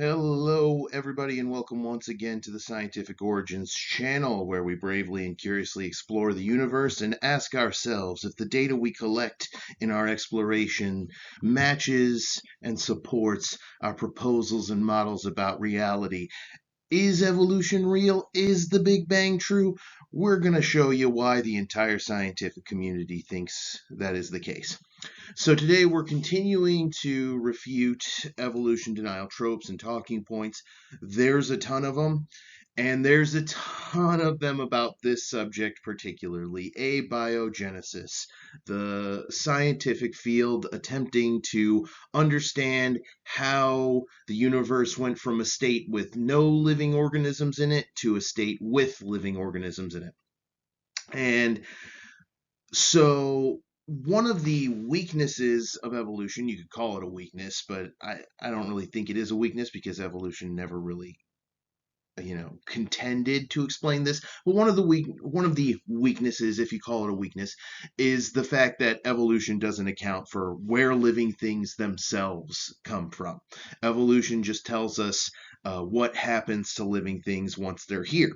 Hello, everybody, and welcome once again to the Scientific Origins channel, where we bravely and curiously explore the universe and ask ourselves if the data we collect in our exploration matches and supports our proposals and models about reality. Is evolution real? Is the Big Bang true? We're going to show you why the entire scientific community thinks that is the case. So today we're continuing to refute evolution denial tropes and talking points. There's a ton of them, and there's a ton of them about this subject, particularly abiogenesis, the scientific field attempting to understand how the universe went from a state with no living organisms in it to a state with living organisms in it. And so one of the weaknesses of evolution, you could call it a weakness, but I don't really think it is a weakness because evolution never really, contended to explain this. But one of the weaknesses, if you call it a weakness, is the fact that evolution doesn't account for where living things themselves come from. Evolution just tells us what happens to living things once they're here.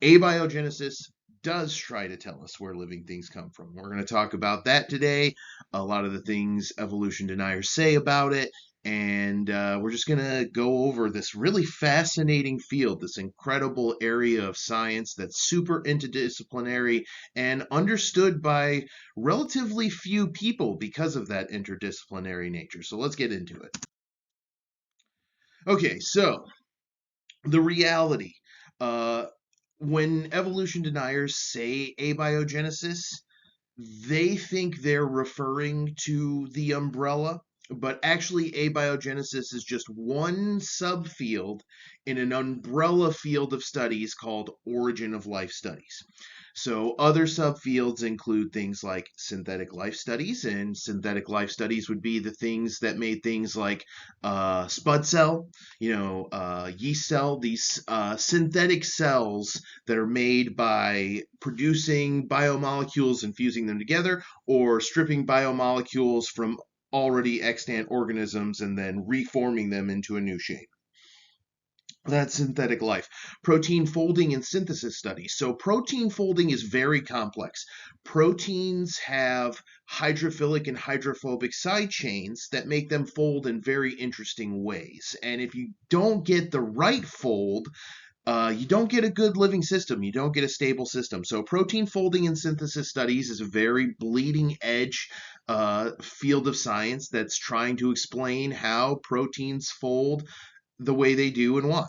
Abiogenesis does try to tell us where living things come from. We're going to talk about that today, a lot of the things evolution deniers say about it, and we're just going to go over this really fascinating field, this incredible area of science that's super interdisciplinary and understood by relatively few people because of that interdisciplinary nature. So let's get into it. Okay, so the reality. Uh, when evolution deniers say abiogenesis, they think they're referring to the umbrella, but actually abiogenesis is just one subfield in an umbrella field of studies called origin of life studies. So other subfields include things like synthetic life studies, and synthetic life studies would be the things that made things like spud cell, yeast cell, these synthetic cells that are made by producing biomolecules and fusing them together, or stripping biomolecules from already extant organisms and then reforming them into a new shape. That's synthetic life. Protein folding and synthesis studies. So protein folding is very complex. Proteins have hydrophilic and hydrophobic side chains that make them fold in very interesting ways. And if you don't get the right fold, you don't get a good living system. You don't get a stable system. So protein folding and synthesis studies is a very bleeding edge field of science that's trying to explain how proteins fold the way they do and why.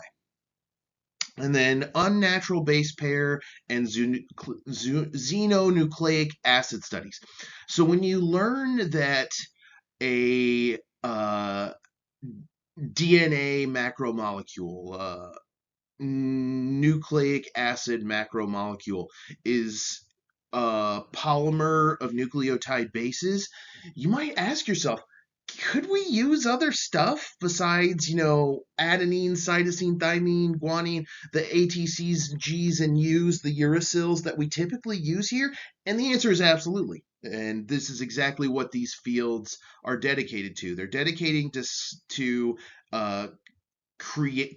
And then unnatural base pair and xenonucleic acid studies. So when you learn that a DNA macromolecule, nucleic acid macromolecule, is a polymer of nucleotide bases, you might ask yourself, could we use other stuff besides, adenine, cytosine, thymine, guanine, the ATCs, Gs, and Us, the uracils that we typically use here? And the answer is absolutely. And this is exactly what these fields are dedicated to. They're dedicating to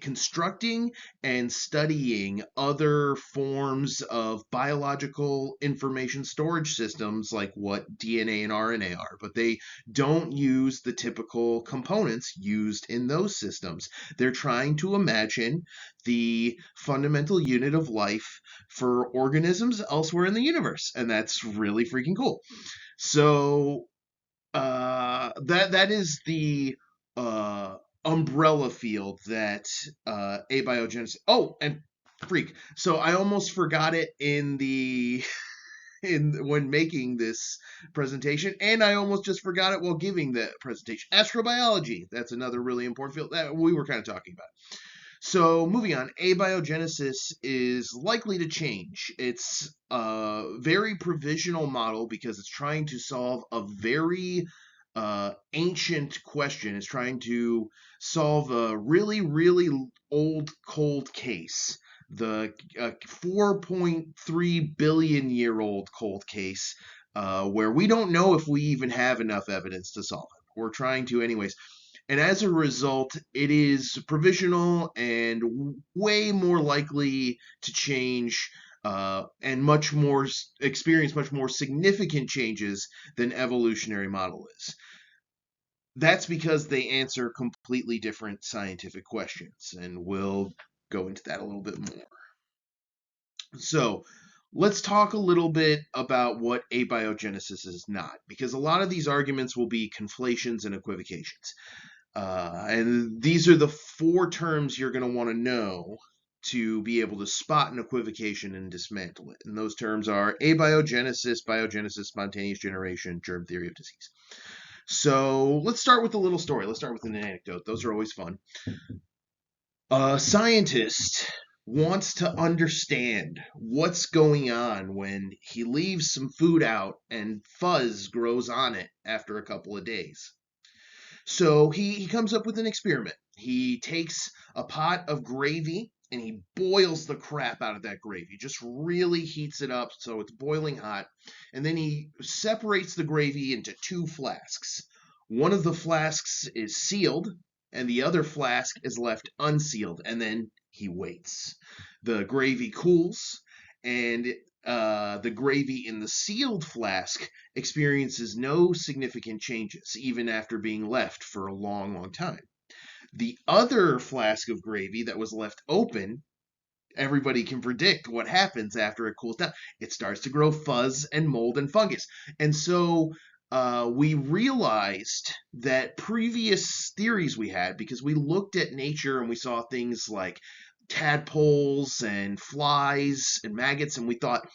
constructing and studying other forms of biological information storage systems like what DNA and RNA are, but they don't use the typical components used in those systems. They're trying to imagine the fundamental unit of life for organisms elsewhere in the universe, and that's really freaking cool. So that is the umbrella field that abiogenesis. Oh, and freak. So I almost forgot it in the when making this presentation, and I almost just forgot it while giving the presentation. Astrobiology. That's another really important field that we were kind of talking about. So moving on, abiogenesis is likely to change. It's a very provisional model because it's trying to solve a very ancient question. It's trying to solve a really, really old cold case. The 4.3 billion year old cold case, where we don't know if we even have enough evidence to solve it. We're trying to, anyways. And as a result, it is provisional and way more likely to change and experience much more significant changes than evolutionary model is. That's because they answer completely different scientific questions, and we'll go into that a little bit more. So, let's talk a little bit about what abiogenesis is not, because a lot of these arguments will be conflations and equivocations. And these are the four terms you're going to want to know to be able to spot an equivocation and dismantle it. And those terms are abiogenesis, biogenesis, spontaneous generation, germ theory of disease. So let's start with a little story. Let's start with an anecdote. Those are always fun. A scientist wants to understand what's going on when he leaves some food out and fuzz grows on it after a couple of days. So he comes up with an experiment. He takes a pot of gravy and he boils the crap out of that gravy, just really heats it up so it's boiling hot. And then he separates the gravy into two flasks. One of the flasks is sealed and the other flask is left unsealed. And then he waits. The gravy cools and the gravy in the sealed flask experiences no significant changes, even after being left for a long, long time. The other flask of gravy that was left open, everybody can predict what happens after it cools down. It starts to grow fuzz and mold and fungus. And so we realized that previous theories we had, because we looked at nature and we saw things like tadpoles and flies and maggots, and we thought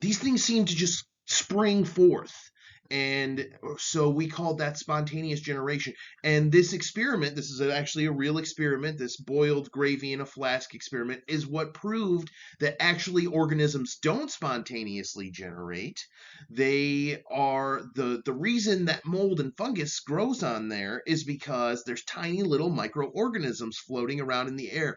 these things seem to just spring forth. And so we called that spontaneous generation. And this experiment, this is actually a real experiment, this boiled gravy in a flask experiment, is what proved that actually organisms don't spontaneously generate. They are the reason that mold and fungus grows on there is because there's tiny little microorganisms floating around in the air.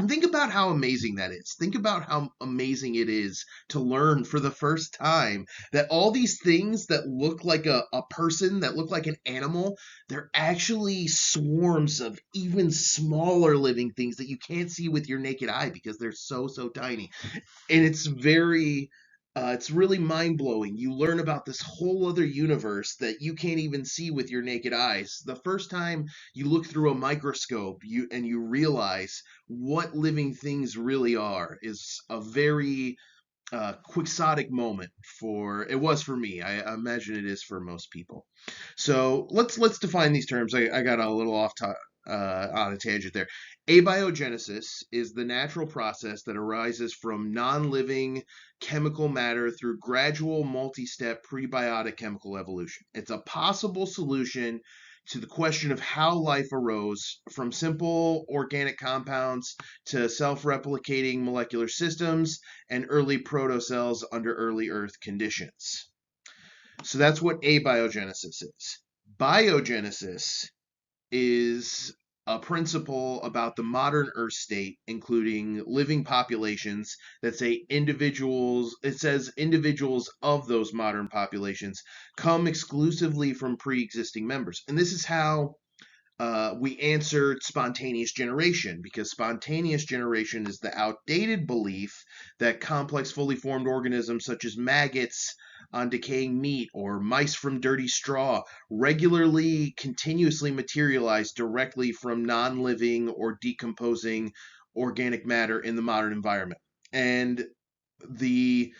And think about how amazing that is. Think about how amazing it is to learn for the first time that all these things that look like a person, that look like an animal, they're actually swarms of even smaller living things that you can't see with your naked eye because they're so, so tiny. And it's really mind-blowing. You learn about this whole other universe that you can't even see with your naked eyes. The first time you look through a microscope and you realize what living things really are is a very quixotic moment. It was for me. I imagine it is for most people. So let's define these terms. I got a little on a tangent there. Abiogenesis is the natural process that arises from non-living chemical matter through gradual multi-step prebiotic chemical evolution. It's a possible solution to the question of how life arose from simple organic compounds to self-replicating molecular systems and early protocells under early Earth conditions. So that's what abiogenesis is. Biogenesis is a principle about the modern Earth state, including living populations that say it says individuals of those modern populations come exclusively from pre-existing members. And this is how we answered spontaneous generation, because spontaneous generation is the outdated belief that complex fully formed organisms such as maggots on decaying meat or mice from dirty straw regularly, continuously materialize directly from non-living or decomposing organic matter in the modern environment. And the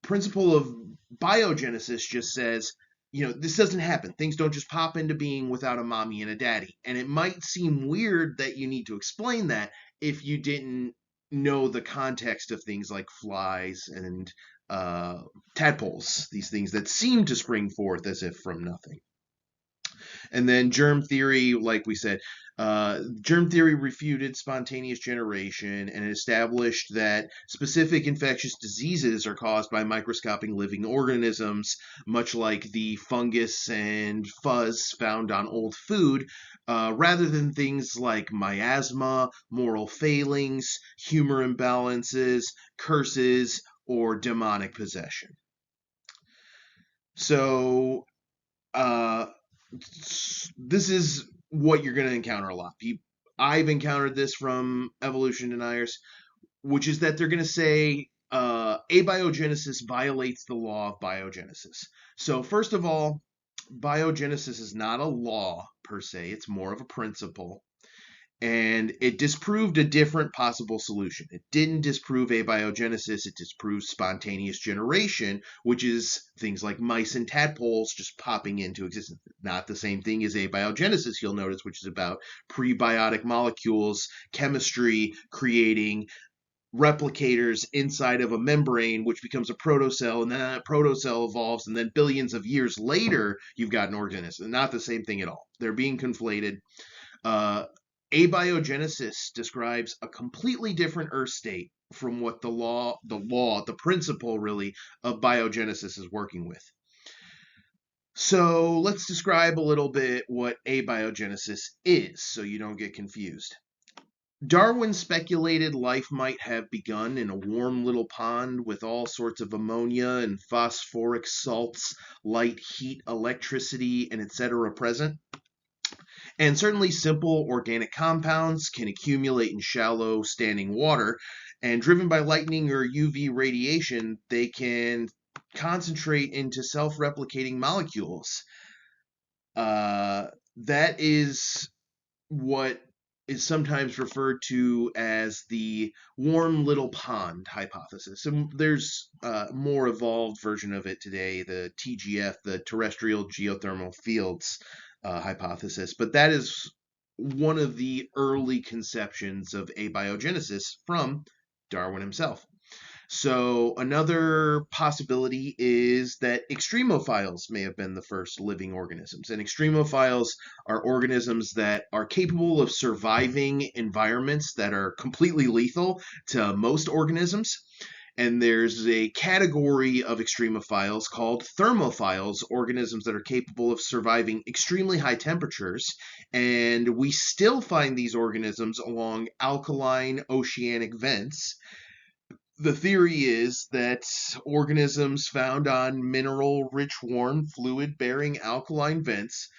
principle of biogenesis just says, this doesn't happen. Things don't just pop into being without a mommy and a daddy. And it might seem weird that you need to explain that if you didn't know the context of things like flies and tadpoles, these things that seem to spring forth as if from nothing. And then germ theory, like we said, germ theory refuted spontaneous generation and established that specific infectious diseases are caused by microscopic living organisms, much like the fungus and fuzz found on old food, rather than things like miasma, moral failings, humor imbalances, curses, or demonic possession. So, this is what you're going to encounter a lot. I've encountered this from evolution deniers, which is that they're going to say abiogenesis violates the law of biogenesis. So first of all, biogenesis is not a law per se, it's more of a principle. And it disproved a different possible solution. It didn't disprove abiogenesis, it disproved spontaneous generation, which is things like mice and tadpoles just popping into existence. Not the same thing as abiogenesis, you'll notice, which is about prebiotic molecules, chemistry, creating replicators inside of a membrane, which becomes a protocell, and then that protocell evolves, and then billions of years later, you've got an organism. Not the same thing at all. They're being conflated. Abiogenesis describes a completely different Earth state from what the principle really of biogenesis is working with. So let's describe a little bit what abiogenesis is so you don't get confused. Darwin speculated life might have begun in a warm little pond with all sorts of ammonia and phosphoric salts, light, heat, electricity, and etc. present. And certainly simple organic compounds can accumulate in shallow standing water, and driven by lightning or UV radiation, they can concentrate into self-replicating molecules. That is what is sometimes referred to as the warm little pond hypothesis. And there's a more evolved version of it today, the TGF, the terrestrial geothermal fields hypothesis. But that is one of the early conceptions of abiogenesis from Darwin himself. So another possibility is that extremophiles may have been the first living organisms. And extremophiles are organisms that are capable of surviving environments that are completely lethal to most organisms. And there's a category of extremophiles called thermophiles, organisms that are capable of surviving extremely high temperatures. And we still find these organisms along alkaline oceanic vents. The theory is that organisms found on mineral-rich, warm, fluid-bearing alkaline vents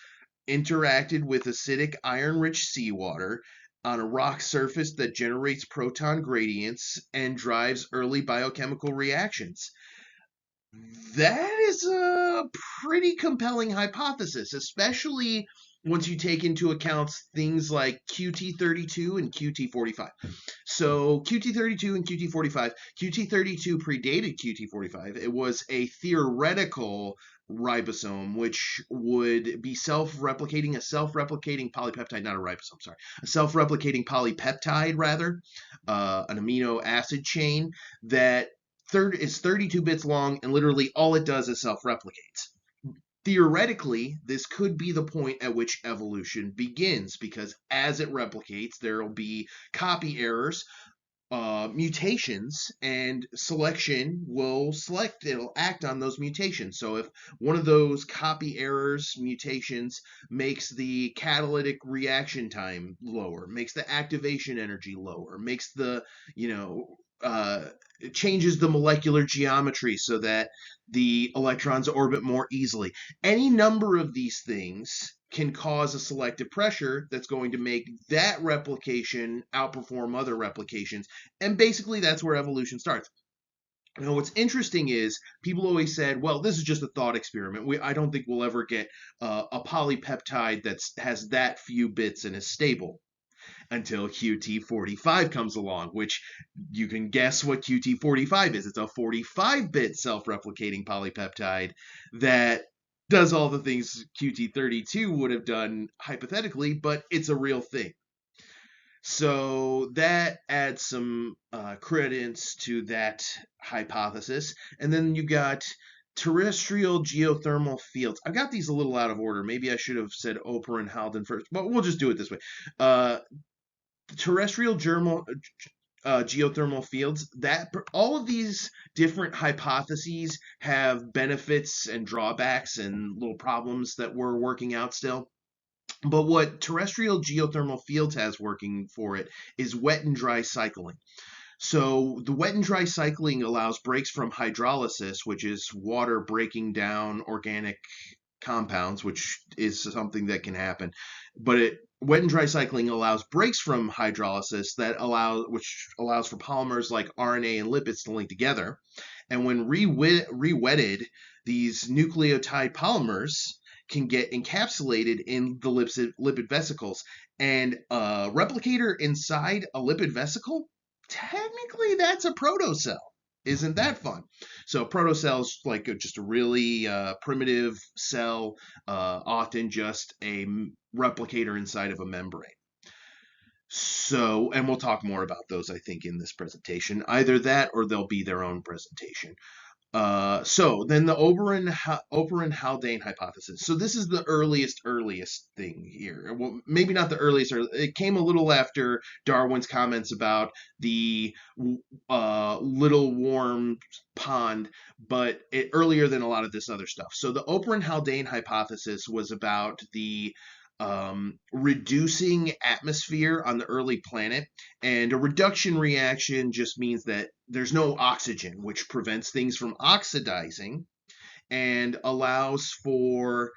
interacted with acidic, iron-rich seawater on a rock surface that generates proton gradients and drives early biochemical reactions. That is a pretty compelling hypothesis, especially once you take into account things like QT32 and QT45. So QT32 and QT45, QT32 predated QT45. It was a theoretical ribosome, which would be a self-replicating polypeptide, not a ribosome, sorry, a self-replicating polypeptide, rather, an amino acid chain that is 32 bits long, and literally all it does is self-replicates. Theoretically, this could be the point at which evolution begins, because as it replicates, there will be copy errors, mutations, and selection will it'll act on those mutations. So if one of those copy errors, mutations, makes the catalytic reaction time lower, makes the activation energy lower, makes the, it changes the molecular geometry so that the electrons orbit more easily. Any number of these things can cause a selective pressure that's going to make that replication outperform other replications. And basically, that's where evolution starts. Now, what's interesting is people always said, well, this is just a thought experiment. I don't think we'll ever get a polypeptide that has that few bits and is stable, until QT45 comes along, which you can guess what QT45 is. It's a 45-bit self-replicating polypeptide that does all the things QT32 would have done hypothetically, but it's a real thing. So that adds some credence to that hypothesis. And then you got terrestrial geothermal fields. I've got these a little out of order. Maybe I should have said Oprah and Halden first, but we'll just do it this way. Terrestrial geothermal fields, that all of these different hypotheses have benefits and drawbacks and little problems that we're working out still. But what terrestrial geothermal fields has working for it is wet and dry cycling. So the wet and dry cycling allows breaks from hydrolysis, which is water breaking down organic compounds, which is something that can happen. Wet and dry cycling allows breaks from hydrolysis which allows for polymers like RNA and lipids to link together. And when re-wetted, these nucleotide polymers can get encapsulated in the lipid vesicles. And a replicator inside a lipid vesicle, technically that's a protocell. Isn't that fun? So protocell's like just a really primitive cell, often just a replicator inside of a membrane. So, and we'll talk more about those, I think, in this presentation. Either that or they'll be their own presentation. So then the Oberon-Haldane hypothesis. So this is the earliest thing here. Well, maybe not the earliest. It came a little after Darwin's comments about the little warm pond, but earlier than a lot of this other stuff. So the Oberon-Haldane hypothesis was about the reducing atmosphere on the early planet, and a reduction reaction just means that there's no oxygen, which prevents things from oxidizing and allows for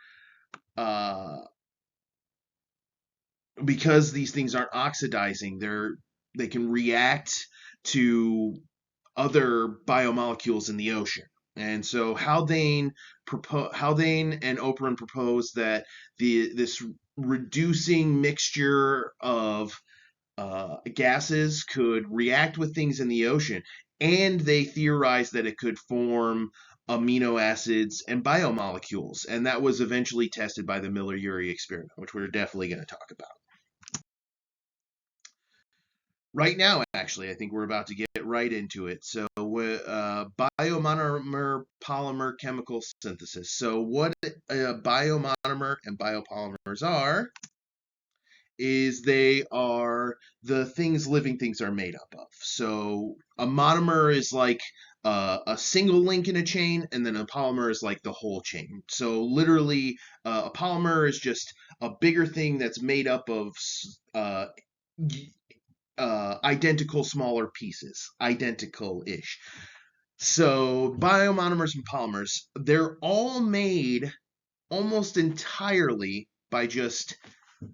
because these things aren't oxidizing, they can react to other biomolecules in the ocean. And so Haldane and Operon proposed that this reducing mixture of gases could react with things in the ocean, and they theorized that it could form amino acids and biomolecules, and that was eventually tested by the Miller-Urey experiment, which we're definitely going to talk about. Right now, actually, I think we're about to get right into it. So, biomonomer polymer chemical synthesis. So, what a biomonomer and biopolymers are is they are the things living things are made up of. So, a monomer is like a single link in a chain, and then a polymer is like the whole chain. So, literally, a polymer is just a bigger thing that's made up of identical smaller pieces, identical-ish. So biomonomers and polymers, they're all made almost entirely by just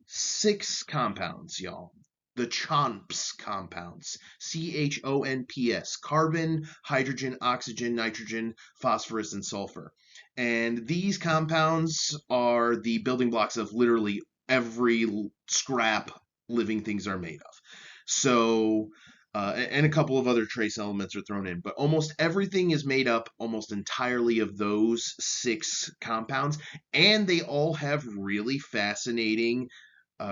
6 compounds, y'all. The CHONPS compounds. CHONPS. Carbon, hydrogen, oxygen, nitrogen, phosphorus, and sulfur. And these compounds are the building blocks of literally every scrap living things are made of. So, and a couple of other trace elements are thrown in, but almost everything is made up almost entirely of those 6 compounds, and they all have really fascinating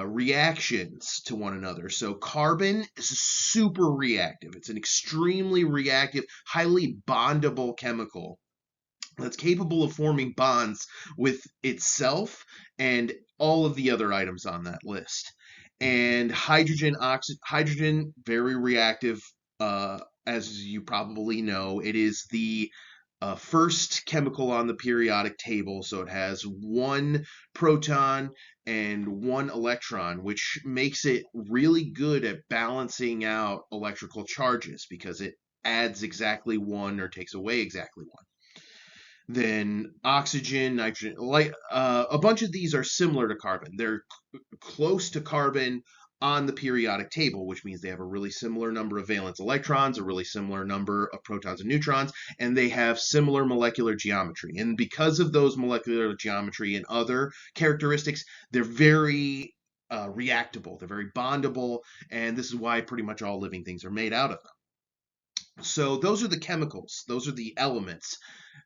reactions to one another. So carbon is super reactive. It's an extremely reactive, highly bondable chemical that's capable of forming bonds with itself and all of the other items on that list. And hydrogen, very reactive, as you probably know. It is the first chemical on the periodic table, so it has 1 proton and 1 electron, which makes it really good at balancing out electrical charges because it adds exactly 1 or takes away exactly 1. Then oxygen, nitrogen, a bunch of these are similar to carbon. They're close to carbon on the periodic table, which means they have a really similar number of valence electrons, a really similar number of protons and neutrons, and they have similar molecular geometry. And because of those molecular geometry and other characteristics, they're very reactable, they're very bondable, and this is why pretty much all living things are made out of them. So those are the chemicals, those are the elements.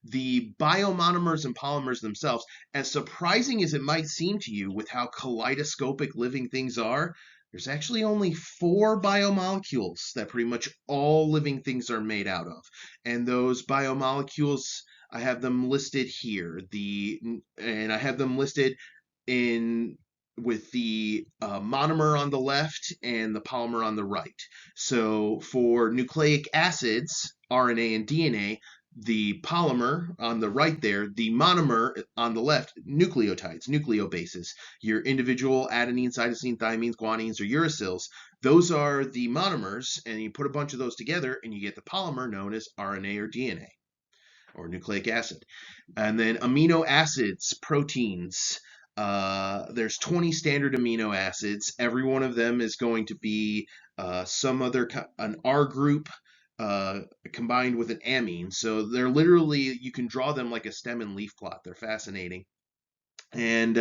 The biomonomers and polymers themselves, as surprising as it might seem to you with how kaleidoscopic living things are, there's actually only 4 biomolecules that pretty much all living things are made out of. And those biomolecules, I have them listed here. And I have them listed with the monomer on the left and the polymer on the right. So for nucleic acids, RNA and DNA, the polymer on the right there, the monomer on the left, nucleotides, nucleobases, your individual adenine, cytosine, thymines, guanines, or uracils, those are the monomers, and you put a bunch of those together and you get the polymer known as RNA or DNA, or nucleic acid. And then amino acids, proteins, There's 20 standard amino acids. Every one of them is going to be an R group uh, combined with an amine. So they're literally, you can draw them like a stem and leaf plot. They're fascinating. And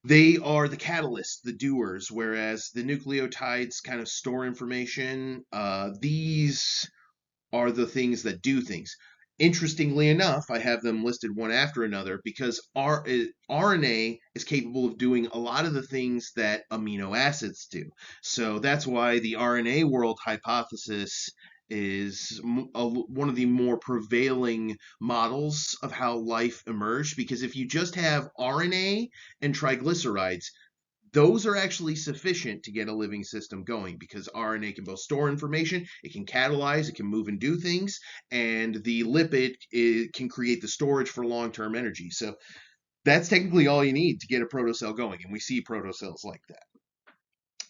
they are the catalysts, the doers, whereas the nucleotides kind of store information. These are the things that do things. Interestingly enough, I have them listed one after another because RNA is capable of doing a lot of the things that amino acids do. So that's why the RNA world hypothesis is one of the more prevailing models of how life emerged. Because if you just have RNA and triglycerides, those are actually sufficient to get a living system going because RNA can both store information, it can catalyze, it can move and do things, and the lipid can create the storage for long-term energy. So that's technically all you need to get a protocell going, and we see protocells like that.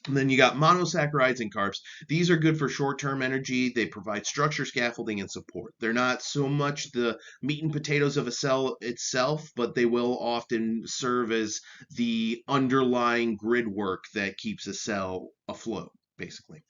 And then you got monosaccharides and carbs. These are good for short-term energy. They provide structure, scaffolding, and support. They're not so much the meat and potatoes of a cell itself, but they will often serve as the underlying grid work that keeps a cell afloat, basically.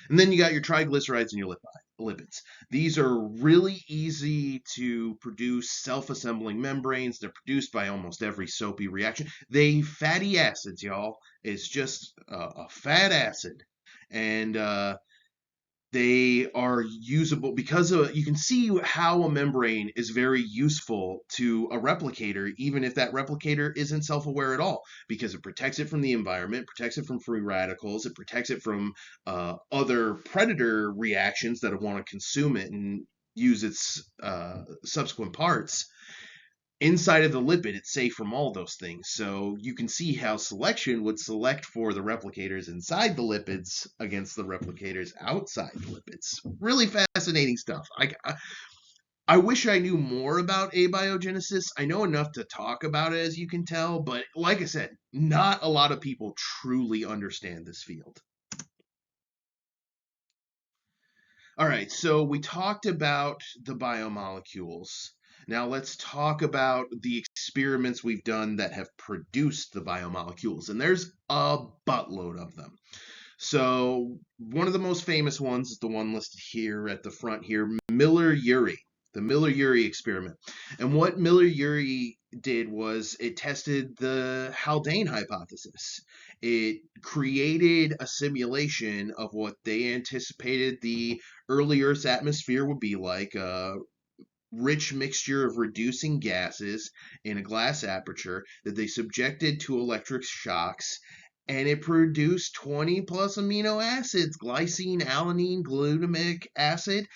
And then you got your triglycerides and your lipids. These are really easy to produce, self-assembling membranes. They're produced by almost every soapy reaction. They fatty acids, y'all. It's just a fat acid. And they are usable because you can see how a membrane is very useful to a replicator, even if that replicator isn't self-aware at all, because it protects it from the environment, protects it from free radicals, it protects it from other predator reactions that want to consume it and use its subsequent parts. Inside of the lipid, it's safe from all those things. So you can see how selection would select for the replicators inside the lipids against the replicators outside the lipids. Really fascinating stuff. I wish I knew more about abiogenesis. I know enough to talk about it, as you can tell, but like I said, not a lot of people truly understand this field. All right, so we talked about the biomolecules. Now let's talk about the experiments we've done that have produced the biomolecules, and there's a buttload of them. So one of the most famous ones is the one listed here at the front here, Miller-Urey, the Miller-Urey experiment. And what Miller-Urey did was it tested the Haldane hypothesis. It created a simulation of what they anticipated the early Earth's atmosphere would be like, a rich mixture of reducing gases in a glass aperture that they subjected to electric shocks, and it produced 20 plus amino acids: glycine, alanine, glutamic acid.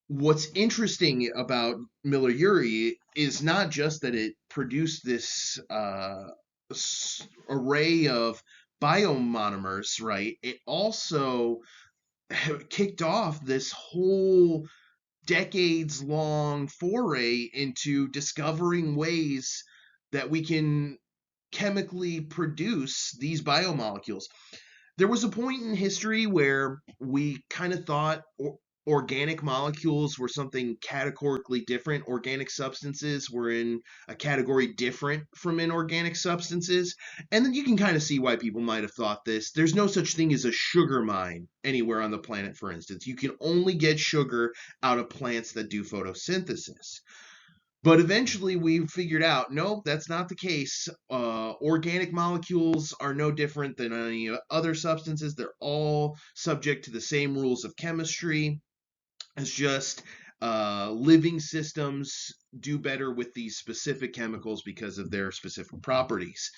What's interesting about Miller-Urey is not just that it produced this array of biomonomers, right? It also kicked off this whole decades long foray into discovering ways that we can chemically produce these biomolecules. There was a point in history where we kind of thought organic molecules were something categorically different. Organic substances were in a category different from inorganic substances. And then you can kind of see why people might have thought this. There's no such thing as a sugar mine anywhere on the planet, for instance. You can only get sugar out of plants that do photosynthesis. But eventually we figured out, nope, that's not the case. Organic molecules are no different than any other substances. They're all subject to the same rules of chemistry. It's just living systems do better with these specific chemicals because of their specific properties.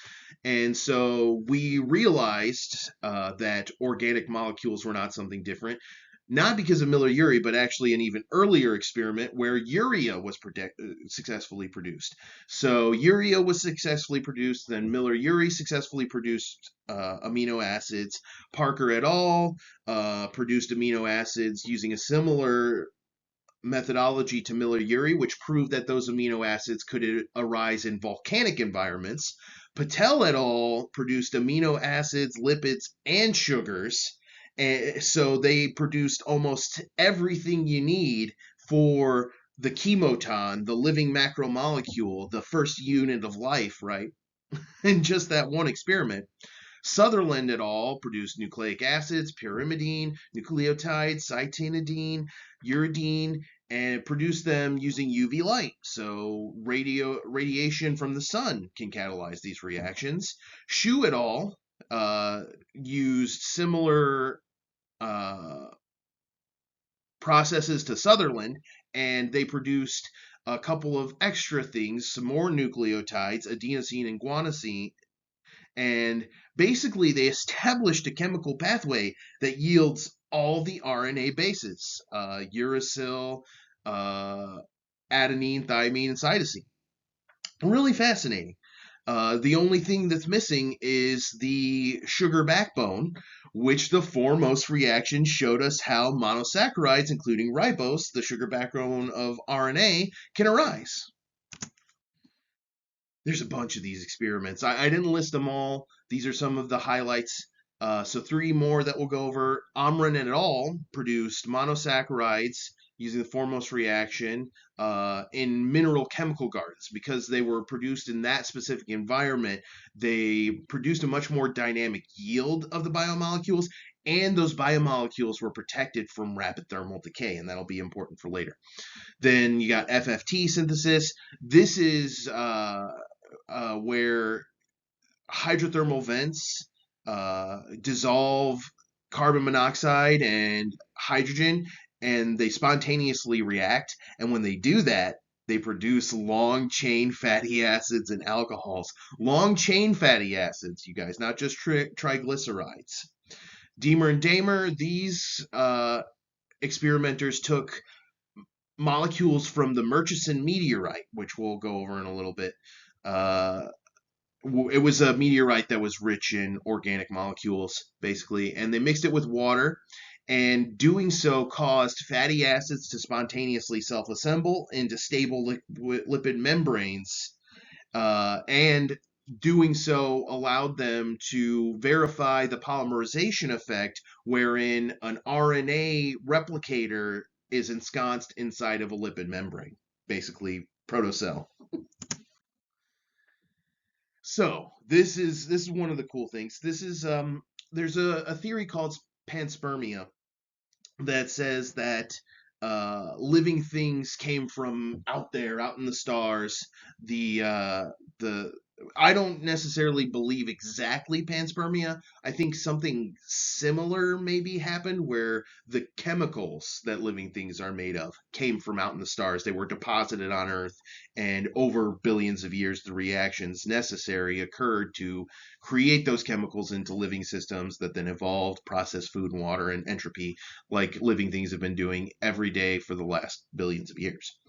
And so we realized that organic molecules were not something different, not because of Miller-Urey, but actually an even earlier experiment where urea was successfully produced. So urea was successfully produced, then Miller-Urey successfully produced amino acids. Parker et al. Produced amino acids using a similar methodology to Miller-Urey, which proved that those amino acids could arise in volcanic environments. Patel et al. Produced amino acids, lipids, and sugars. And so they produced almost everything you need for the chemoton, the living macromolecule, the first unit of life, right? in just that one experiment. Sutherland et al. Produced nucleic acids, pyrimidine, nucleotides, cytidine, uridine, and produced them using UV light. So radiation from the sun can catalyze these reactions. Shu et al. Used similar uh, processes to Sutherland, and they produced a couple of extra things, some more nucleotides, adenosine and guanosine, and basically they established a chemical pathway that yields all the RNA bases, uracil, uh, adenine, thymine, and cytosine. Really fascinating. The only thing that's missing is the sugar backbone, which the foremost reaction showed us how monosaccharides, including ribose, the sugar backbone of RNA, can arise. There's a bunch of these experiments. I didn't list them all. These are some of the highlights. So three more that we'll go over. Amran et al. Produced monosaccharides using the foremost reaction in mineral chemical gardens. Because they were produced in that specific environment, they produced a much more dynamic yield of the biomolecules, and those biomolecules were protected from rapid thermal decay, and that'll be important for later. Then you got FFT synthesis. This is where hydrothermal vents dissolve carbon monoxide and hydrogen, and they spontaneously react. And when they do that, they produce long chain fatty acids and alcohols. Long chain fatty acids, you guys, not just triglycerides. Deemer and Damer, these experimenters took molecules from the Murchison meteorite, which we'll go over in a little bit. It was a meteorite that was rich in organic molecules, basically, and they mixed it with water, and doing so caused fatty acids to spontaneously self-assemble into stable lipid membranes, and doing so allowed them to verify the polymerization effect, wherein an RNA replicator is ensconced inside of a lipid membrane, basically protocell. So this is one of the cool things. This is there's a theory called panspermia that says that living things came from out there, out in the stars. The I don't necessarily believe exactly panspermia. I think something similar maybe happened where the chemicals that living things are made of came from out in the stars. They were deposited on Earth, and over billions of years, the reactions necessary occurred to create those chemicals into living systems that then evolved, processed food and water, and entropy, like living things have been doing every day for the last billions of years.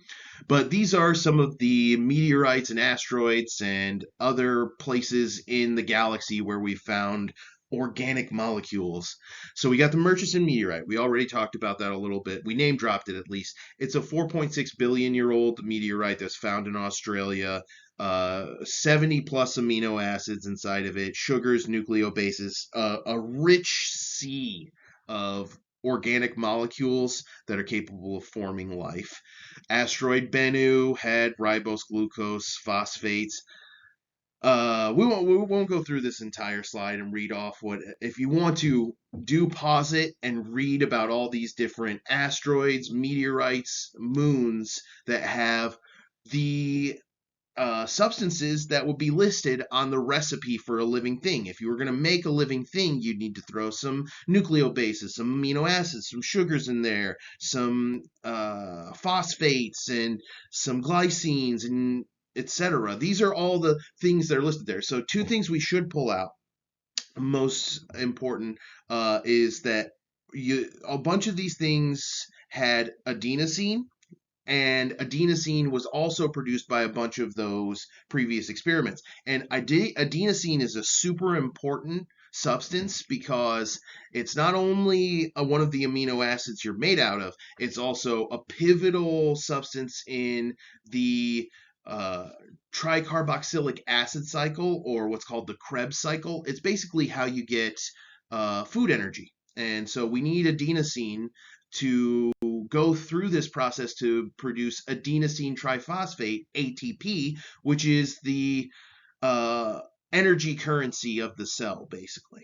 But these are some of the meteorites and asteroids and other places in the galaxy where we found organic molecules. So we got the Murchison meteorite. We already talked about that a little bit. We name dropped it at least. It's a 4.6 billion year old meteorite that's found in Australia. 70 plus amino acids inside of it, sugars, nucleobases, a rich sea of organic molecules that are capable of forming life. Asteroid Bennu had ribose, glucose, phosphates. We won't go through this entire slide and read off what. If you want to, do pause it and read about all these different asteroids, meteorites, moons that have the substances that would be listed on the recipe for a living thing. If you were going to make a living thing, you'd need to throw some nucleobases, some amino acids, some sugars in there, some phosphates, and some glycines, and etc. These are all the things that are listed there. So two things we should pull out. Most important is that a bunch of these things had adenosine, and adenosine was also produced by a bunch of those previous experiments. And adenosine is a super important substance because it's not only one of the amino acids you're made out of, it's also a pivotal substance in the tricarboxylic acid cycle, or what's called the Krebs cycle. It's basically how you get food energy. And so we need adenosine to go through this process to produce adenosine triphosphate, ATP, which is the energy currency of the cell, basically.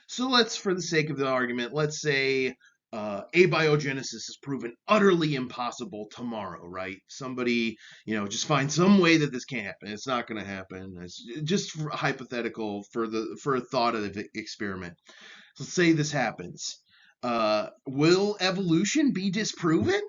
So let's, for the sake of the argument, let's say abiogenesis is proven utterly impossible tomorrow, right? Somebody, just find some way that this can't happen. It's not going to happen. It's just hypothetical for a thought of the experiment. So let's say this happens. Will evolution be disproven?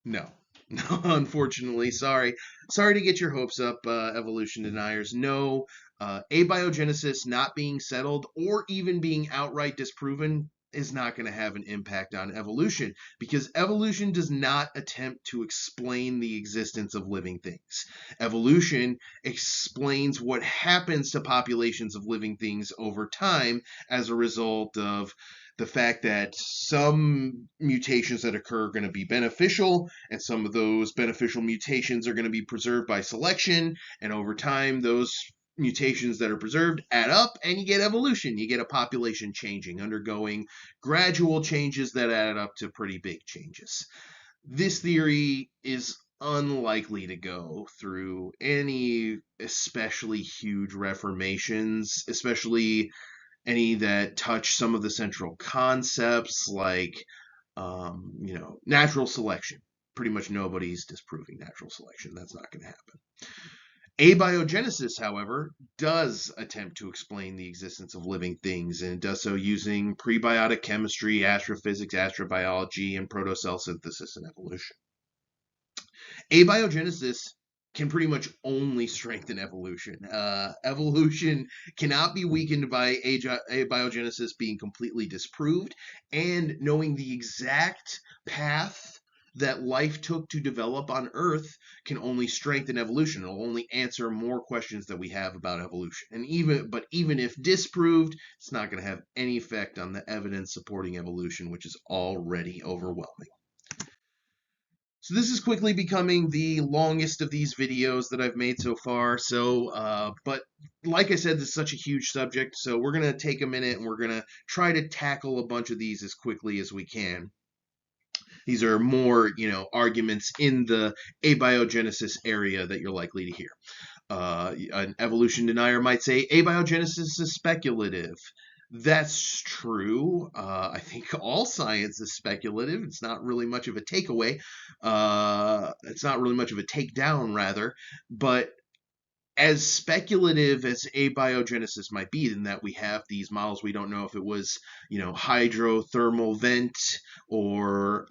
No. No, unfortunately. Sorry to get your hopes up, evolution deniers. No, abiogenesis not being settled or even being outright disproven is not going to have an impact on evolution, because evolution does not attempt to explain the existence of living things. Evolution explains what happens to populations of living things over time as a result of the fact that some mutations that occur are going to be beneficial, and some of those beneficial mutations are going to be preserved by selection, and over time those mutations that are preserved add up, and you get evolution. You get a population changing, undergoing gradual changes that add up to pretty big changes. This theory is unlikely to go through any especially huge reformations, especially any that touch some of the central concepts like, natural selection. Pretty much nobody's disproving natural selection. That's not going to happen. Abiogenesis, however, does attempt to explain the existence of living things, and it does so using prebiotic chemistry, astrophysics, astrobiology, and protocell synthesis and evolution. Abiogenesis can pretty much only strengthen evolution. Evolution cannot be weakened by abiogenesis being completely disproved, and knowing the exact path that life took to develop on Earth can only strengthen evolution. It'll only answer more questions that we have about evolution. And even if disproved, it's not going to have any effect on the evidence supporting evolution, which is already overwhelming. So this is quickly becoming the longest of these videos that I've made so far. But like I said, this is such a huge subject, so we're going to take a minute and we're going to try to tackle a bunch of these as quickly as we can. These are more, arguments in the abiogenesis area that you're likely to hear. An evolution denier might say abiogenesis is speculative. That's true. I think all science is speculative. It's not really much of a takeaway. It's not really much of a takedown, rather. But as speculative as abiogenesis might be, in that we have these models, we don't know if it was, hydrothermal vent or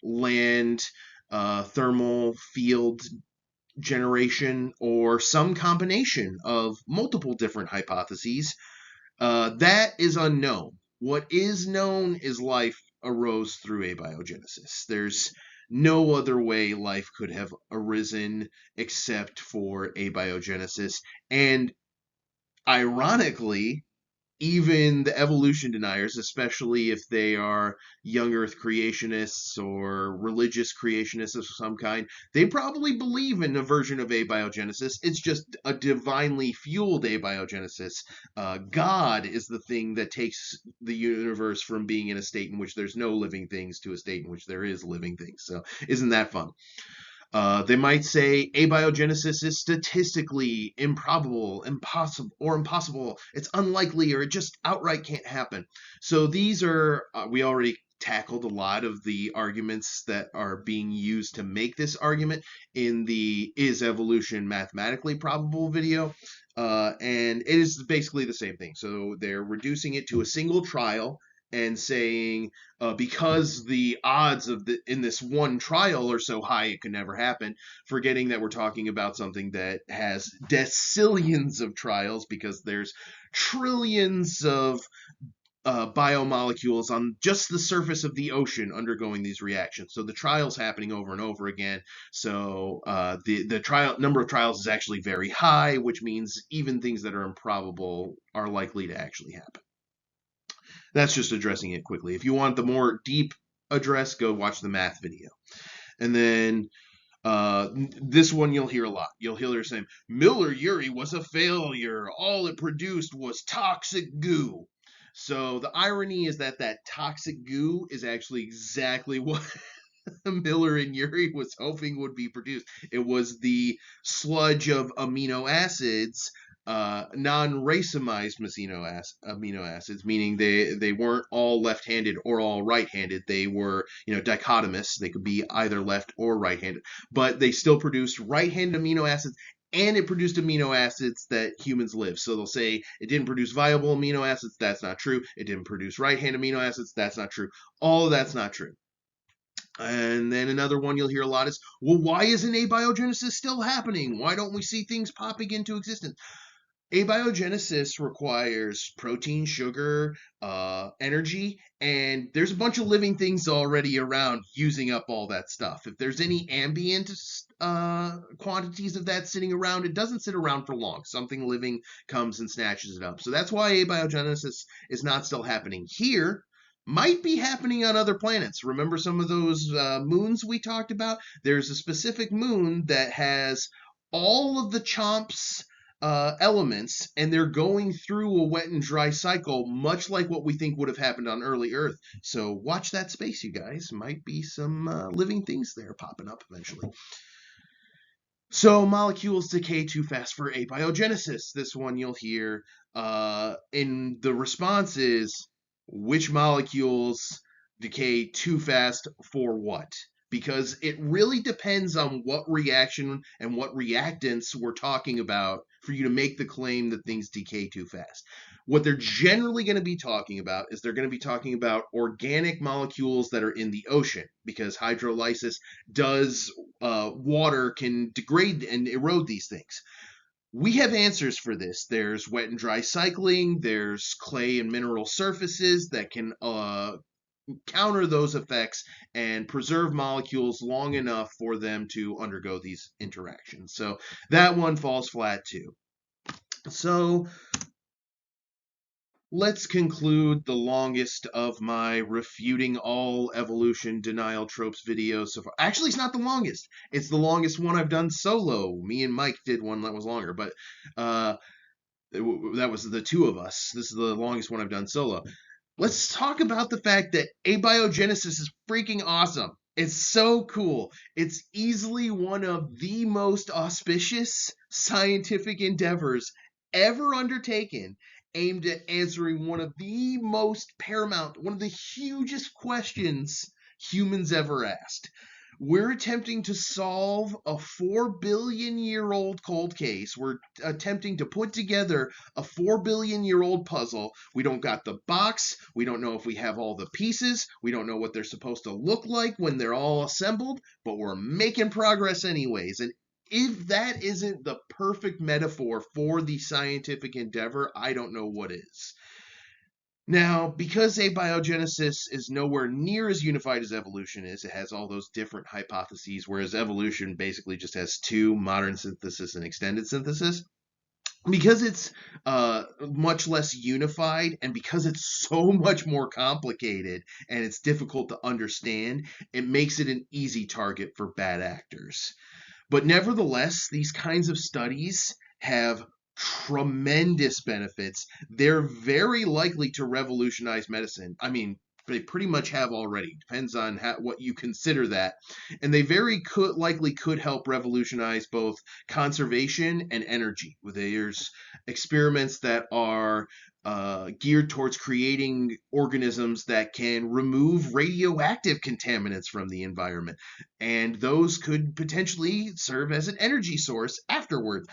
land thermal field generation, or some combination of multiple different hypotheses. That is unknown. What is known is life arose through abiogenesis. There's no other way life could have arisen except for abiogenesis. And ironically, even the evolution deniers, especially if they are young earth creationists or religious creationists of some kind, they probably believe in a version of abiogenesis. It's just a divinely fueled abiogenesis. God is the thing that takes the universe from being in a state in which there's no living things to a state in which there is living things. So isn't that fun? They might say abiogenesis is statistically improbable, impossible. It's unlikely, or it just outright can't happen. So these are, we already tackled a lot of the arguments that are being used to make this argument in the Is Evolution Mathematically Probable video. And it is basically the same thing. So they're reducing it to a single trial and saying, because the odds in this one trial are so high it could never happen, forgetting that we're talking about something that has decillions of trials, because there's trillions of biomolecules on just the surface of the ocean undergoing these reactions. So the trial's happening over and over again. So the trial number of trials is actually very high, which means even things that are improbable are likely to actually happen. That's just addressing it quickly. If you want the more deep address, go watch the math video. And then this one you'll hear a lot. You'll hear saying, Miller-Urey was a failure. All it produced was toxic goo. So the irony is that toxic goo is actually exactly what Miller and Urey was hoping would be produced. It was the sludge of amino acids, non-racemized amino acids, meaning they weren't all left-handed or all right-handed. They were, dichotomous. They could be either left or right-handed, but they still produced right-handed amino acids, and it produced amino acids that humans live. So they'll say it didn't produce viable amino acids. That's not true. It didn't produce right-hand amino acids. That's not true. All of that's not true. And then another one you'll hear a lot is, well, why isn't abiogenesis still happening? Why don't we see things popping into existence? Abiogenesis requires protein, sugar, energy, and there's a bunch of living things already around using up all that stuff. If there's any ambient quantities of that sitting around, it doesn't sit around for long. Something living comes and snatches it up. So that's why abiogenesis is not still happening here. Might be happening on other planets. Remember some of those moons we talked about? There's a specific moon that has all of the chomps elements, and they're going through a wet and dry cycle, much like what we think would have happened on early Earth. So watch that space, you guys. Might be some living things there popping up eventually. So molecules decay too fast for abiogenesis. This one you'll hear in the response is, which molecules decay too fast for what? Because it really depends on what reaction and what reactants we're talking about for you to make the claim that things decay too fast. What they're generally going to be talking about is they're going to be talking about organic molecules that are in the ocean, because hydrolysis does, water can degrade and erode these things. We have answers for this. There's wet and dry cycling, there's clay and mineral surfaces that can counter those effects and preserve molecules long enough for them to undergo these interactions. So that one falls flat too. So let's conclude the longest of my refuting all evolution denial tropes videos so far. Actually, it's not the longest. It's the longest one I've done solo. Me and Mike did one that was longer, but that was the two of us. This is the longest one I've done solo. Let's talk about the fact that abiogenesis is freaking awesome. It's so cool. It's easily one of the most auspicious scientific endeavors ever undertaken, aimed at answering one of the most paramount, one of the hugest questions humans ever asked. We're attempting to solve a 4 billion year old cold case. We're attempting to put together a 4 billion year old puzzle. We don't got the box. We don't know if we have all the pieces. We don't know what they're supposed to look like when they're all assembled, but we're making progress anyways. And if that isn't the perfect metaphor for the scientific endeavor, I don't know what is. Now, because abiogenesis is nowhere near as unified as evolution is, it has all those different hypotheses, whereas evolution basically just has two, modern synthesis and extended synthesis. Because it's much less unified, and because it's so much more complicated and it's difficult to understand, it makes it an easy target for bad actors. But nevertheless, these kinds of studies have tremendous benefits. They're very likely to revolutionize medicine. I mean, they pretty much have already. Depends on what you consider that. And they very likely could help revolutionize both conservation and energy. There's experiments that are geared towards creating organisms that can remove radioactive contaminants from the environment. And those could potentially serve as an energy source afterwards.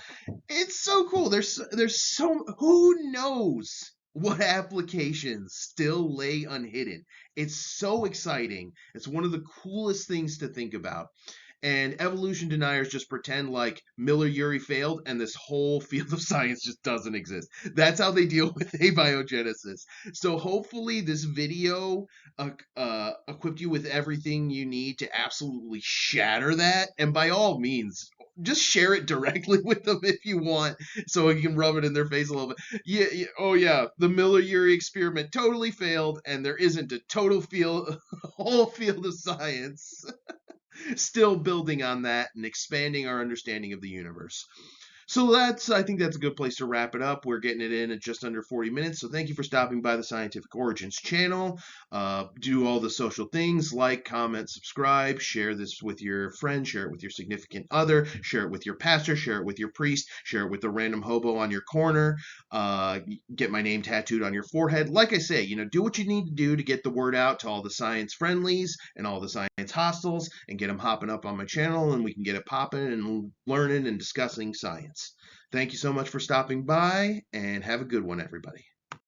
It's so cool. There's so, who knows what applications still lay unhidden. It's so exciting. It's one of the coolest things to think about. And evolution deniers just pretend like Miller-Urey failed and this whole field of science just doesn't exist. That's how they deal with abiogenesis. So hopefully this video equipped you with everything you need to absolutely shatter that. And by all means, just share it directly with them if you want, so you can rub it in their face a little bit. Yeah, oh yeah, the Miller-Urey experiment totally failed, and there isn't a whole field of science. Still building on that and expanding our understanding of the universe. So I think that's a good place to wrap it up. We're getting it in at just under 40 minutes. So thank you for stopping by the Scientific Origins channel. Do all the social things, like, comment, subscribe, share this with your friend, share it with your significant other, share it with your pastor, share it with your priest, share it with the random hobo on your corner. Get my name tattooed on your forehead. Like I say, do what you need to do to get the word out to all the science friendlies and all the science hostiles and get them hopping up on my channel, and we can get it popping and learning and discussing science. Thank you so much for stopping by, and have a good one, everybody.